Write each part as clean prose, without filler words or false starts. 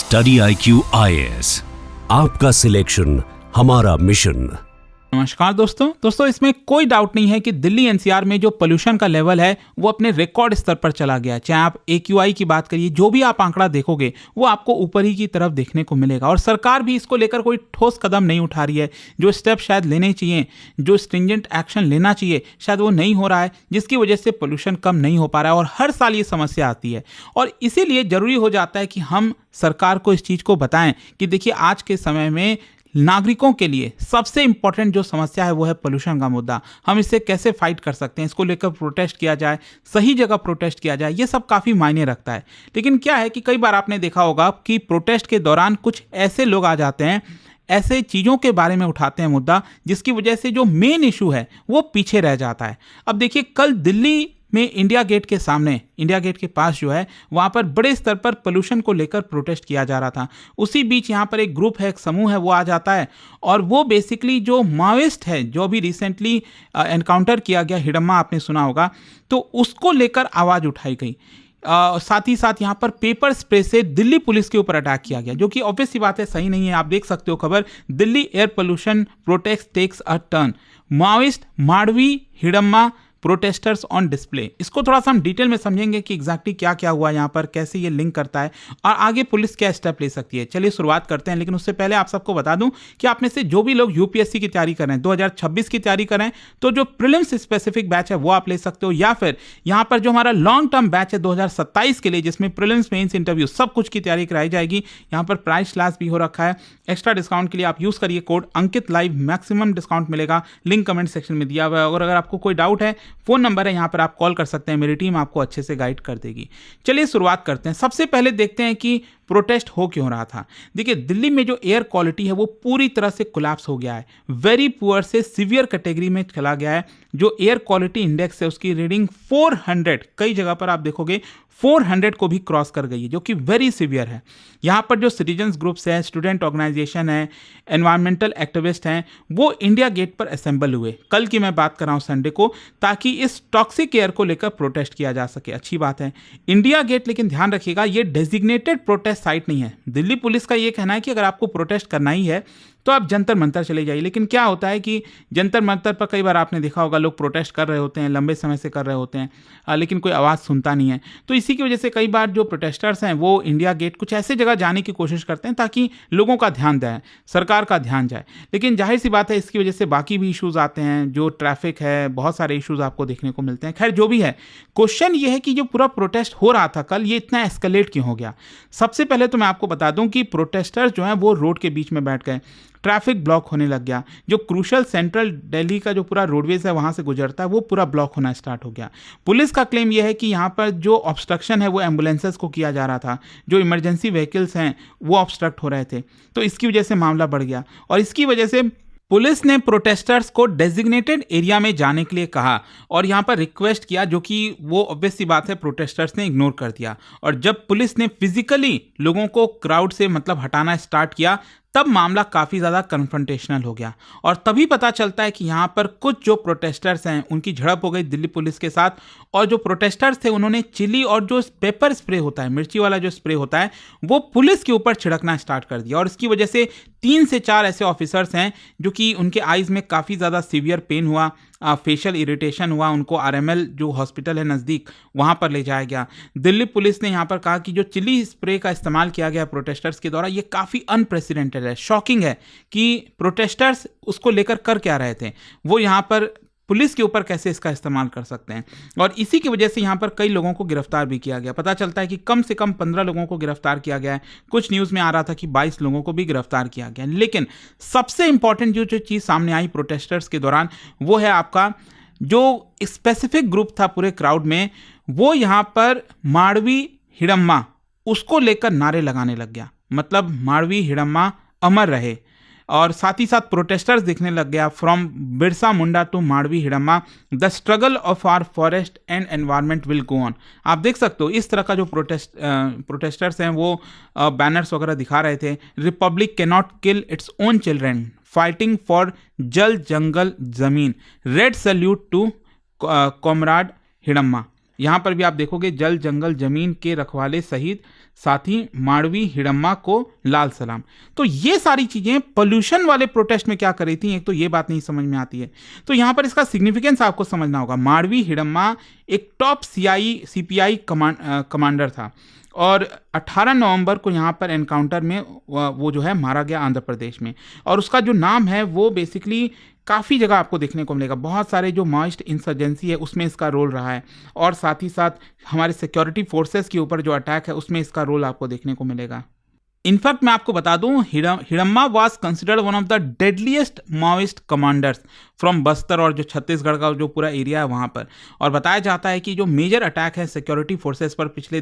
Study IQ IAS, आपका selection हमारा mission. नमस्कार दोस्तों इसमें कोई डाउट नहीं है कि दिल्ली एनसीआर में जो पोल्यूशन का लेवल है वो अपने रिकॉर्ड स्तर पर चला गया है। चाहे आप AQI की बात करिए, जो भी आप आंकड़ा देखोगे वो आपको ऊपर ही की तरफ देखने को मिलेगा। और सरकार भी इसको लेकर कोई ठोस कदम नहीं उठा रही है। जो स्टेप शायद लेने चाहिए, जो स्ट्रिंजेंट एक्शन लेना चाहिए, शायद वो नहीं हो रहा है, जिसकी वजह से पोल्यूशन कम नहीं हो पा रहा है। और हर साल ये समस्या आती है और इसीलिए जरूरी हो जाता है कि हम सरकार को इस चीज़ को बताएं कि देखिए आज के समय में नागरिकों के लिए सबसे इंपॉर्टेंट जो समस्या है वो है पोल्यूशन का मुद्दा। हम इससे कैसे फाइट कर सकते हैं, इसको लेकर प्रोटेस्ट किया जाए, सही जगह प्रोटेस्ट किया जाए, ये सब काफ़ी मायने रखता है। लेकिन क्या है कि कई बार आपने देखा होगा कि प्रोटेस्ट के दौरान कुछ ऐसे लोग आ जाते हैं, ऐसे चीज़ों के बारे में उठाते हैं मुद्दा, जिसकी वजह से जो मेन इशू है वो पीछे रह जाता है। अब देखिए, कल दिल्ली में इंडिया गेट के सामने, इंडिया गेट के पास जो है वहाँ पर बड़े स्तर पर पोल्यूशन को लेकर प्रोटेस्ट किया जा रहा था। उसी बीच यहाँ पर एक ग्रुप है, एक समूह है, वो आ जाता है और वो बेसिकली जो माओइस्ट है, जो भी रिसेंटली एनकाउंटर किया गया हिडम्मा, आपने सुना होगा, तो उसको लेकर आवाज़ उठाई गई। साथ ही साथ यहाँ पर पेपर स्प्रे से दिल्ली पुलिस के ऊपर अटैक किया गया, जो कि ऑब्वियस सी बात है सही नहीं है। आप देख सकते हो खबर, Delhi air pollution protest takes a turn, Maoist Madvi Hidma protesters on display. इसको थोड़ा सा हम डिटेल में समझेंगे कि एग्जैक्टली क्या क्या हुआ यहाँ पर, कैसे ये लिंक करता है और आगे पुलिस क्या स्टेप ले सकती है। चलिए शुरुआत करते हैं, लेकिन उससे पहले आप सबको बता दूं कि आप में से जो भी लोग UPSC की तैयारी कर रहे हैं, 2026 की तैयारी कर रहे हैं, तो जो प्रीलिम्स स्पेसिफिक बैच है वो आप ले सकते हो, या फिर यहाँ पर जो हमारा लॉन्ग टर्म बैच है 2027 के लिए, जिसमें प्रीलिम्स मेंस इंटरव्यू सब कुछ की तैयारी कराई जाएगी। यहाँ पर प्राइस क्लास भी हो रखा है। एक्स्ट्रा डिस्काउंट के लिए आप यूज़ करिए कोड अंकित लाइव, मैक्सिमम डिस्काउंट मिलेगा, लिंक कमेंट सेक्शन में दिया हुआ है। और अगर आपको कोई डाउट है, फ़ोन नंबर है यहाँ पर, आप कॉल कर सकते हैं, मेरी टीम आपको अच्छे से गाइड कर देगी। चलिए शुरुआत करते हैं। सबसे पहले देखते हैं कि प्रोटेस्ट हो क्यों रहा था। देखिए, दिल्ली में जो एयर क्वालिटी है वो पूरी तरह से कोलैप्स हो गया है, वेरी पुअर से सीवियर कैटेगरी में चला गया है। जो एयर क्वालिटी इंडेक्स है उसकी रीडिंग 400, कई जगह पर आप देखोगे 400 को भी क्रॉस कर गई है, जो कि वेरी सीवियर है। यहाँ पर जो सिटीजन्स ग्रुप्स हैं, स्टूडेंट ऑर्गेनाइजेशन है, एनवायरमेंटल एक्टिविस्ट हैं, वो इंडिया गेट पर असेंबल हुए। कल की मैं बात कर रहा हूँ, संडे को, ताकि इस टॉक्सिक एयर को लेकर प्रोटेस्ट किया जा सके। अच्छी बात है। इंडिया गेट, लेकिन ध्यान रखिएगा, ये डेजिग्नेटेड प्रोटेस्ट साइट नहीं है। दिल्ली पुलिस का ये कहना है कि अगर आपको प्रोटेस्ट करना ही है तो आप जंतर मंतर चले जाइए। लेकिन क्या होता है कि जंतर मंतर पर कई बार आपने देखा होगा, लोग प्रोटेस्ट कर रहे होते हैं, लंबे समय से कर रहे होते हैं, लेकिन कोई आवाज़ सुनता नहीं है। तो इसी की वजह से कई बार जो प्रोटेस्टर्स हैं वो इंडिया गेट, कुछ ऐसे जगह जाने की कोशिश करते हैं ताकि लोगों का ध्यान जाए, सरकार का ध्यान जाए। लेकिन जाहिर सी बात है, इसकी वजह से बाकी भी इशूज़ आते हैं, जो ट्रैफिक है, बहुत सारे इशूज़ आपको देखने को मिलते हैं। खैर, जो भी है, क्वेश्चन ये है कि जो पूरा प्रोटेस्ट हो रहा था कल, ये इतना एस्केलेट क्यों हो गया। सबसे पहले तो मैं आपको बता दूं कि प्रोटेस्टर्स जो हैं वो रोड के बीच में बैठ गए, ट्रैफिक ब्लॉक होने लग गया। जो क्रूशल सेंट्रल दिल्ली का जो पूरा रोडवेज है वहाँ से गुजरता है, वो पूरा ब्लॉक होना स्टार्ट हो गया। पुलिस का क्लेम यह है कि यहाँ पर जो ऑब्स्ट्रक्शन है वो एम्बुलेंसेस को किया जा रहा था, जो इमरजेंसी व्हीकल्स हैं वो ऑब्स्ट्रक्ट हो रहे थे। तो इसकी वजह से मामला बढ़ गया और इसकी वजह से पुलिस ने प्रोटेस्टर्स को डेजिग्नेटेड एरिया में जाने के लिए कहा और यहाँ पर रिक्वेस्ट किया, जो कि वो ऑब्वियस सी बात है प्रोटेस्टर्स ने इग्नोर कर दिया। और जब पुलिस ने फिजिकली लोगों को क्राउड से हटाना स्टार्ट किया, तब मामला काफ़ी ज़्यादा कन्फ्रंटेशनल हो गया और तभी पता चलता है कि यहाँ पर कुछ जो प्रोटेस्टर्स हैं उनकी झड़प हो गई दिल्ली पुलिस के साथ। और जो प्रोटेस्टर्स थे उन्होंने चिली और जो पेपर स्प्रे होता है, मिर्ची वाला जो स्प्रे होता है, वो पुलिस के ऊपर छिड़कना स्टार्ट कर दिया। और इसकी वजह से 3 से 4 ऐसे ऑफिसर्स हैं जो कि उनके आइज़ में काफ़ी ज़्यादा सीवियर पेन हुआ, फेशियल इरिटेशन हुआ, उनको RML जो हॉस्पिटल है नज़दीक, वहाँ पर ले जाया गया। दिल्ली पुलिस ने यहाँ पर कहा कि जो चिली स्प्रे का इस्तेमाल किया गया प्रोटेस्टर्स के द्वारा, ये काफ़ी अनप्रेसिडेंटेड है, शॉकिंग है कि प्रोटेस्टर्स उसको लेकर कर क्या रहे थे, वो यहाँ पर पुलिस के ऊपर कैसे इसका इस्तेमाल कर सकते हैं। और इसी की वजह से यहाँ पर कई लोगों को गिरफ्तार भी किया गया। पता चलता है कि कम से कम 15 लोगों को गिरफ्तार किया गया है। कुछ न्यूज़ में आ रहा था कि 22 लोगों को भी गिरफ्तार किया गया। लेकिन सबसे इंपॉर्टेंट जो चीज़ सामने आई प्रोटेस्टर्स के दौरान, वो है आपका जो स्पेसिफिक ग्रुप था पूरे क्राउड में, वो यहाँ पर माड़वी हिडम्मा, उसको लेकर नारे लगाने लग गया। मतलब माड़वी हिडम्मा अमर रहे। और साथ ही साथ प्रोटेस्टर्स दिखने लग गया, from Birsa Munda to Madvi Hidma, the struggle of our forest and environment will go on. आप देख सकते हो इस तरह का जो प्रोटेस्टर्स हैं वो बैनर्स वगैरह दिखा रहे थे। Republic can not kill its own children, fighting for जल जंगल जमीन, रेड सल्यूट टू कॉमराड हिडम्मा। यहाँ पर भी आप देखोगे जल जंगल जमीन के रखवाले सहित साथ ही माड़वी हिडम्मा को लाल सलाम। तो ये सारी चीजें पोल्यूशन वाले प्रोटेस्ट में क्या कर रही थी, एक तो ये बात नहीं समझ में आती है। तो यहाँ पर इसका सिग्निफिकेंस आपको समझना होगा। माड़वी हिडम्मा एक टॉप सीपीआई कमांडर था और 18 नवंबर को यहाँ पर एनकाउंटर में वो जो है मारा गया आंध्र प्रदेश में। और उसका जो नाम है वो बेसिकली काफ़ी जगह आपको देखने को मिलेगा। बहुत सारे जो माओइस्ट इंसर्जेंसी है उसमें इसका रोल रहा है और साथ ही साथ हमारे सिक्योरिटी फोर्सेस के ऊपर जो अटैक है उसमें इसका रोल आपको देखने को मिलेगा। इनफैक्ट मैं आपको बता दूं, Hidma was considered one of the deadliest Maoist commanders from Bastar और जो छत्तीसगढ़ का जो पूरा एरिया है वहाँ पर। और बताया जाता है कि जो मेजर अटैक है सिक्योरिटी फोर्सेस पर पिछले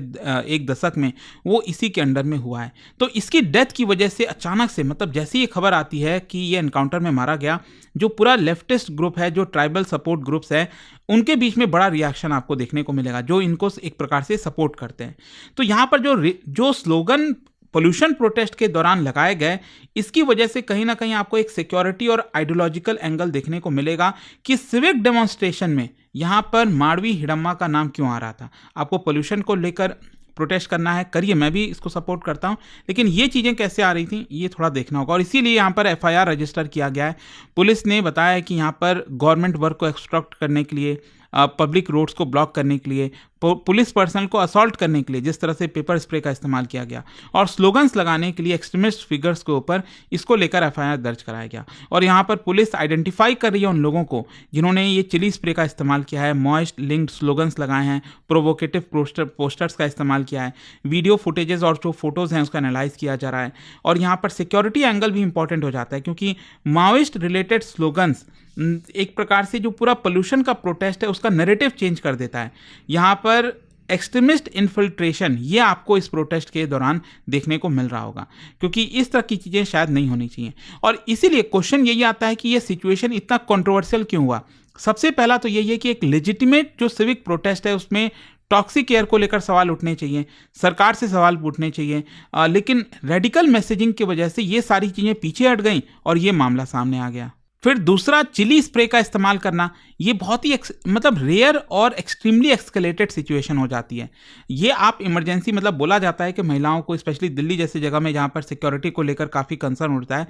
एक दशक में वो इसी के अंडर में हुआ है। तो इसकी डेथ की वजह से अचानक से, मतलब जैसे ये खबर आती है कि ये एनकाउंटर में मारा गया, जो पूरा लेफ्टिस्ट ग्रुप है, जो ट्राइबल सपोर्ट ग्रुप्स है, उनके बीच में बड़ा रिएक्शन आपको देखने को मिलेगा जो इनको एक प्रकार से सपोर्ट करते हैं। तो यहाँ पर जो स्लोगन पोल्यूशन प्रोटेस्ट के दौरान लगाए गए, इसकी वजह से कहीं ना कहीं आपको एक सिक्योरिटी और आइडियोलॉजिकल एंगल देखने को मिलेगा कि सिविक डेमोन्स्ट्रेशन में यहाँ पर माड़वी हिडम्मा का नाम क्यों आ रहा था। आपको पोल्यूशन को लेकर प्रोटेस्ट करना है, करिए, मैं भी इसको सपोर्ट करता हूं, लेकिन ये चीज़ें कैसे आ रही थी ये थोड़ा देखना होगा। और इसीलिए यहाँ पर एफआईआर रजिस्टर किया गया है। पुलिस ने बताया कि यहाँ पर गवर्नमेंट वर्क को एक्सट्रैक्ट करने के लिए, पब्लिक रोड्स को ब्लॉक करने के लिए, पुलिस पर्सनल को असॉल्ट करने के लिए जिस तरह से पेपर स्प्रे का इस्तेमाल किया गया और स्लोगन्स लगाने के लिए एक्सट्रीमिस्ट फिगर्स के ऊपर, इसको लेकर एफआईआर दर्ज कराया गया। और यहाँ पर पुलिस आइडेंटिफाई कर रही है उन लोगों को जिन्होंने ये चिली स्प्रे का इस्तेमाल किया है, मॉइस्ट लिंक्ड स्लोगन्स लगाए हैं, प्रोवोकेटिव पोस्टर्स का इस्तेमाल किया है, वीडियो फुटेजेस और जो फोटोज़ हैं उसका एनालाइज किया जा रहा है। और यहाँ पर सिक्योरिटी एंगल भी इंपॉर्टेंट हो जाता है क्योंकि माओइस्ट रिलेटेड स्लोगन्स एक प्रकार से जो पूरा पोल्यूशन का प्रोटेस्ट है उसका नैरेटिव चेंज कर देता है। यहाँ पर एक्सट्रीमिस्ट इन्फिल्ट्रेशन ये आपको इस प्रोटेस्ट के दौरान देखने को मिल रहा होगा क्योंकि इस तरह की चीज़ें शायद नहीं होनी चाहिए। और इसीलिए क्वेश्चन यही आता है कि ये सिचुएशन इतना कंट्रोवर्शियल क्यों हुआ। सबसे पहला तो यही है कि एक लेजिटिमेट जो सिविक प्रोटेस्ट है उसमें टॉक्सिक एयर को लेकर सवाल उठने चाहिए, सरकार से सवाल पूछने चाहिए, लेकिन रेडिकल मैसेजिंग की वजह से ये सारी चीज़ें पीछे हट गई और ये मामला सामने आ गया। फिर दूसरा, चिली स्प्रे का इस्तेमाल करना, ये बहुत ही मतलब रेयर और एक्सट्रीमली एक्सकेलेटेड सिचुएशन हो जाती है। ये आप इमरजेंसी, मतलब बोला जाता है कि महिलाओं को, स्पेशली दिल्ली जैसी जगह में जहाँ पर सिक्योरिटी को लेकर काफ़ी कंसर्न उठता है,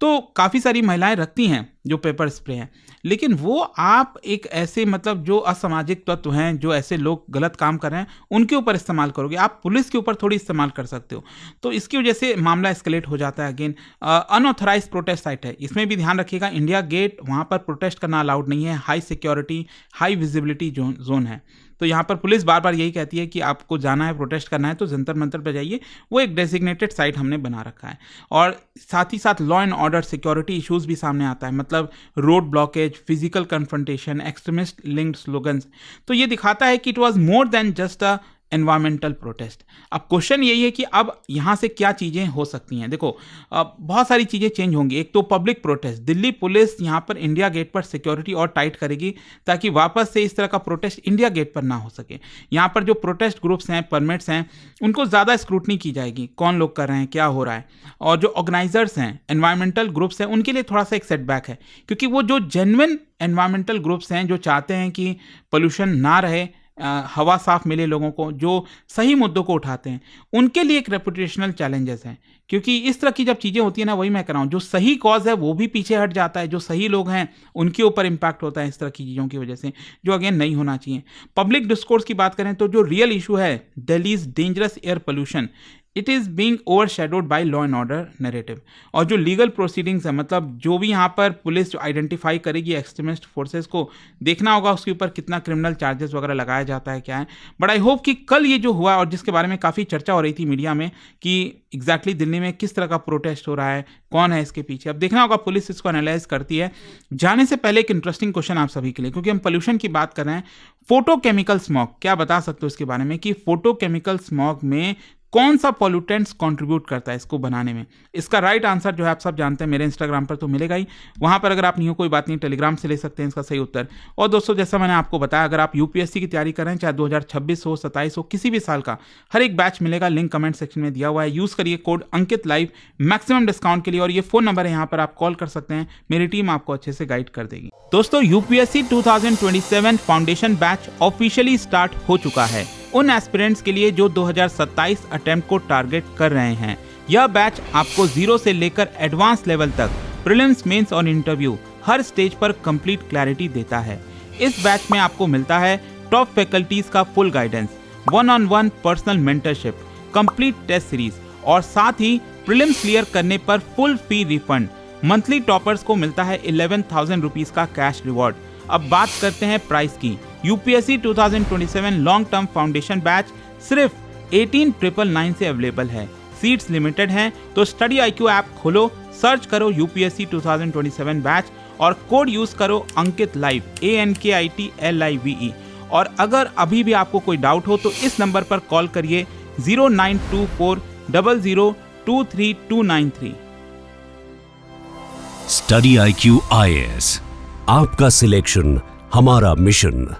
तो काफ़ी सारी महिलाएं रखती हैं जो पेपर स्प्रे है, लेकिन वो आप एक ऐसे, मतलब जो असामाजिक तत्व हैं, जो ऐसे लोग गलत काम कर रहे हैं, उनके ऊपर इस्तेमाल करोगे, आप पुलिस के ऊपर थोड़ी इस्तेमाल कर सकते हो। तो इसकी वजह से मामला एस्केलेट हो जाता है। अगेन अनऑथराइज्ड प्रोटेस्ट साइट है, इसमें भी ध्यान रखिएगा, इंडिया गेट वहाँ पर प्रोटेस्ट करना अलाउड नहीं है, high security high visibility zone है। तो यहाँ पर पुलिस बार बार यही कहती है कि आपको जाना है, प्रोटेस्ट करना है तो जंतर मंतर पर जाइए, वो एक डेजिग्नेटेड साइट हमने बना रखा है। और साथ ही साथ law and order security issues भी सामने आता है, मतलब road blockage, physical confrontation, extremist linked slogans. तो ये दिखाता है कि it was more than just a environmental protest. अब क्वेश्चन यही है कि अब यहाँ से क्या चीज़ें हो सकती हैं। देखो, बहुत सारी चीज़ें चेंज होंगी। एक तो पब्लिक प्रोटेस्ट, दिल्ली पुलिस यहाँ पर इंडिया गेट पर सिक्योरिटी और टाइट करेगी ताकि वापस से इस तरह का प्रोटेस्ट इंडिया गेट पर ना हो सके। यहाँ पर जो प्रोटेस्ट ग्रुप्स हैं, परमिट्स हैं, उनको ज़्यादा स्क्रूटनी की जाएगी, कौन लोग कर रहे हैं, क्या हो रहा है। और जो ऑर्गेनाइजर्स हैं, एनवायरमेंटल ग्रुप्स हैं, उनके लिए थोड़ा सा एक सेटबैक है क्योंकि वो जो जेन्युइन एनवायरमेंटल ग्रुप्स हैं जो चाहते हैं कि पोल्यूशन ना रहे, हवा साफ मिले लोगों को, जो सही मुद्दों को उठाते हैं, उनके लिए एक रेपुटेशनल चैलेंजेस हैं। क्योंकि इस तरह की जब चीज़ें होती है ना, वही मैं कह रहा हूँ, जो सही कॉज है वो भी पीछे हट जाता है, जो सही लोग हैं उनके ऊपर इम्पैक्ट होता है इस तरह की चीज़ों की वजह से, जो अगेन नहीं होना चाहिए। पब्लिक डिस्कोर्स की बात करें तो जो रियल इशू है, Delhi's dangerous air pollution, it is being overshadowed by law and order narrative. और जो लीगल प्रोसीडिंग्स है, मतलब जो भी यहाँ पर पुलिस जो आइडेंटिफाई करेगी एक्सट्रीमिस्ट फोर्सेस को, देखना होगा उसके ऊपर कितना क्रिमिनल चार्जेस वगैरह लगाया जाता है, क्या है। बट आई होप कि कल ये जो हुआ और जिसके बारे में काफ़ी चर्चा हो रही थी मीडिया में कि एग्जैक्टली दिल्ली में किस तरह का प्रोटेस्ट हो रहा है, कौन है इसके पीछे, अब देखना होगा पुलिस इसको एनालाइज करती है। जाने से पहले एक इंटरेस्टिंग क्वेश्चन आप सभी के लिए, क्योंकि हम पोल्यूशन की बात कर रहे हैं, फोटोकेमिकल स्मॉग, क्या बता सकते हो इसके बारे में कि फोटोकेमिकल स्मॉग में कौन सा पॉल्यूटेंट्स कंट्रीब्यूट करता है इसको बनाने में? इसका राइट आंसर जो है आप सब जानते हैं, मेरे इंस्टाग्राम पर तो मिलेगा ही, वहां पर अगर आप नहीं हो कोई बात नहीं, टेलीग्राम से ले सकते हैं इसका सही उत्तर। और दोस्तों जैसा मैंने आपको बताया, अगर आप यूपीएससी की तैयारी कर रहे हैं, चाहे 2026 हो, 27 हो, किसी भी साल का, हर एक बैच मिलेगा, लिंक कमेंट सेक्शन में दिया हुआ है। यूज करिए कोड अंकित लाइव मैक्सिमम डिस्काउंट के लिए, और ये फोन नंबर है, यहाँ पर आप कॉल कर सकते हैं, मेरी टीम आपको अच्छे से गाइड कर देगी। दोस्तों UPSC 2027 foundation batch officially start हो चुका है उन एस्पिरेंट्स के लिए जो 2027 अटेम्प्ट को टारगेट कर रहे हैं। यह बैच आपको 0 से लेकर एडवांस लेवल तक प्रीलिम्स, मेंस और इंटरव्यू हर स्टेज पर कंप्लीट क्लैरिटी देता है। इस बैच में आपको मिलता है टॉप फैकल्टीज का full guidance, 1-on-1 personal mentorship, complete test series और साथ ही प्रीलिम्स क्लियर करने पर full fee refund. Monthly toppers को मिलता है 11,000 रुपीज का कैश रिवॉर्ड। अब बात करते हैं प्राइस की। UPSC 2027 long term foundation batch सिर्फ 18,999 से अवेलेबल है। सीट्स लिमिटेड हैं, तो स्टडी IQ ऐप खोलो, सर्च करो यूपीएससी 2027 बैच और कोड यूज करो अंकित लाइव, ANKITLIVE। और अगर अभी भी आपको कोई डाउट हो तो इस नंबर पर कॉल करिए 092400232993। स्टडी IQ IAS, आपका सिलेक्शन हमारा मिशन।